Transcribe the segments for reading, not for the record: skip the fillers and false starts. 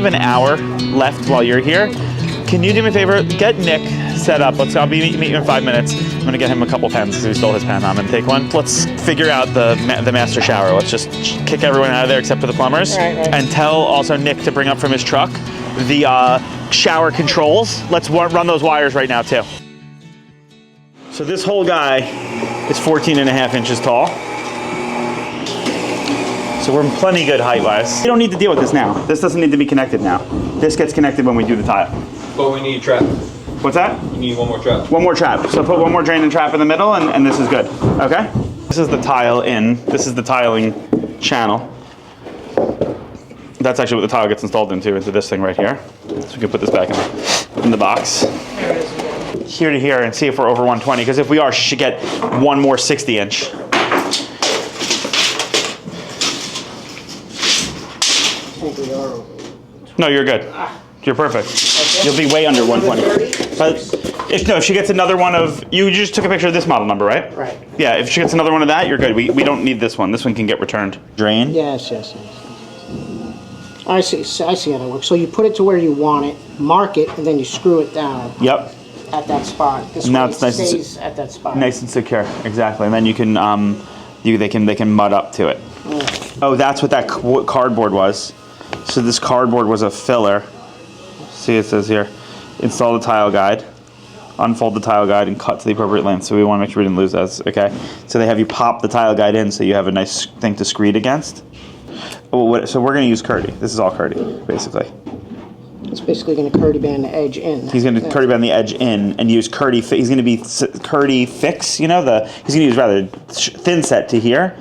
have an hour left while you're here. Can you do me a favor? Get Nick set up. I'll meet you in 5 minutes. I'm gonna get him a couple pens because he stole his pen. I'm gonna take one. Let's figure out the master shower. Let's just kick everyone out of there except for the plumbers. Right. And tell also Nick to bring up from his truck the shower controls. Let's run those wires right now too. So this whole guy is 14.5 inches tall. So we're plenty good height-wise. You don't need to deal with this now. This doesn't need to be connected now. This gets connected when we do the tile. But we need a trap. What's that? You need one more trap. One more trap. So put one more drain and trap in the middle, and this is good. Okay? This is the tile in. This is the tiling channel. That's actually what the tile gets installed into this thing right here. So we can put this back in the box. Here to here and see if we're over 120, because if we are, she should get one more 60-inch. No, you're good. You're perfect. Okay. You'll be way under 120. But if she gets another one of, you just took a picture of this model number, right? Right. Yeah, if she gets another one of that, you're good. We don't need this one. This one can get returned. Drain? Yes. I see how that works. So you put it to where you want it, mark it, and then you screw it down. Yep. At that spot. This now way it's it nice stays at that spot. Nice and secure, exactly. And then you can, they can mud up to it. Oh, that's what that cardboard was. So this cardboard was a filler. See, it says here, install the tile guide, unfold the tile guide, and cut to the appropriate length. So we want to make sure we didn't lose that. Okay. So they have you pop the tile guide in, so you have a nice thing to screed against. Oh, so we're going to use Curdy. This is all Curdy, basically. It's basically going to Curdy band the edge in. He's going to Curdy band the edge in and use Curdy. He's going to be Curdy fix. You know, he's going to use rather thin set to here,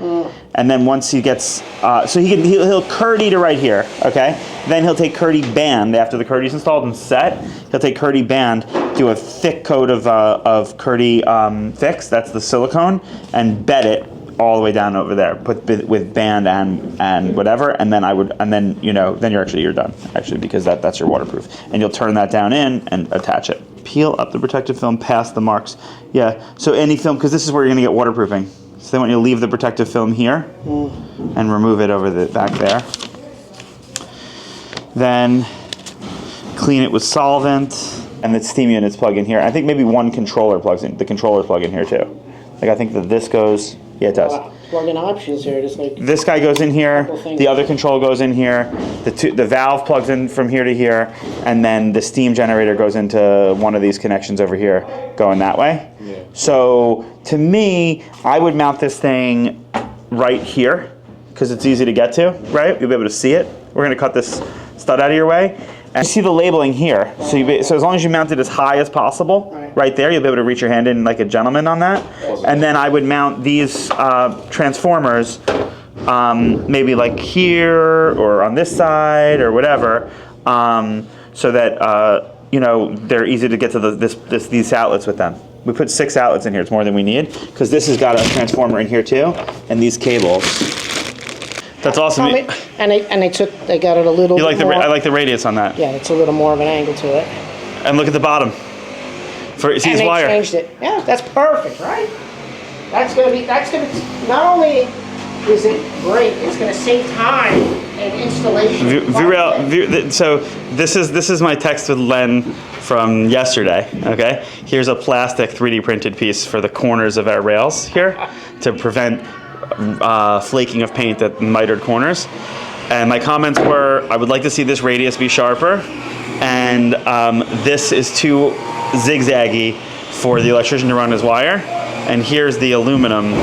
and then once he gets, so he'll Curdy to right here. Okay, then he'll take Curdy band after the Curdy's installed and set. He'll take Curdy band, do a thick coat of Curdy fix. That's the silicone, and bed it all the way down over there, put with band and whatever, and then then you're done actually, because that's your waterproof, and you'll turn that down in and attach it. Peel up the protective film past the marks. Yeah, so any film, because this is where you're gonna get waterproofing. So they want you to leave the protective film here and remove it over the back there. Then clean it with solvent, and the steam units plug in here. I think maybe one controller plugs in. The controllers plug in here too. Like I think that this goes. Yeah, it does. Plug-in options here. Just like this guy goes in here. The other control goes in here. The valve plugs in from here to here, and then the steam generator goes into one of these connections over here, going that way. Yeah. So to me, I would mount this thing right here because it's easy to get to. Right? You'll be able to see it. We're going to cut this stud out of your way. And you see the labeling here. So as long as you mount it as high as possible, right there, you'll be able to reach your hand in like a gentleman on that. And then I would mount these transformers maybe like here or on this side or whatever, so that they're easy to get to these outlets with them. We put 6 outlets in here. It's more than we need because this has got a transformer in here too, and these cables. That's awesome. And they got it a little. You like more, I like the radius on that. Yeah, it's a little more of an angle to it. And look at the bottom. See his wire. And they changed it. Yeah, that's perfect, right? That's gonna be. Not only is it great, it's gonna save time and installation. So this is my text with Len from yesterday. Okay, here's a plastic 3D printed piece for the corners of our rails here to prevent flaking of paint at mitered corners. And my comments were, I would like to see this radius be sharper, and this is too zigzaggy for the electrician to run his wire. And here's the aluminum.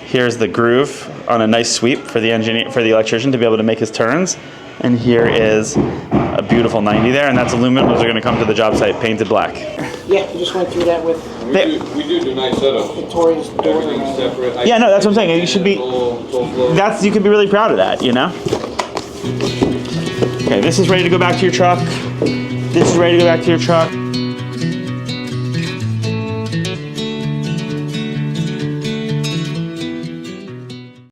Here's the groove on a nice sweep for the electrician to be able to make his turns. And here is a beautiful 90 there, and that's aluminum. Those are going to come to the job site painted black. Yeah, we just went through that with. We do the nice setup. Victoria's door. Everything's separate. Yeah, no, that's what I'm saying. You should be. You can be really proud of that, you know. Okay, this is ready to go back to your truck. This is ready to go back to your truck.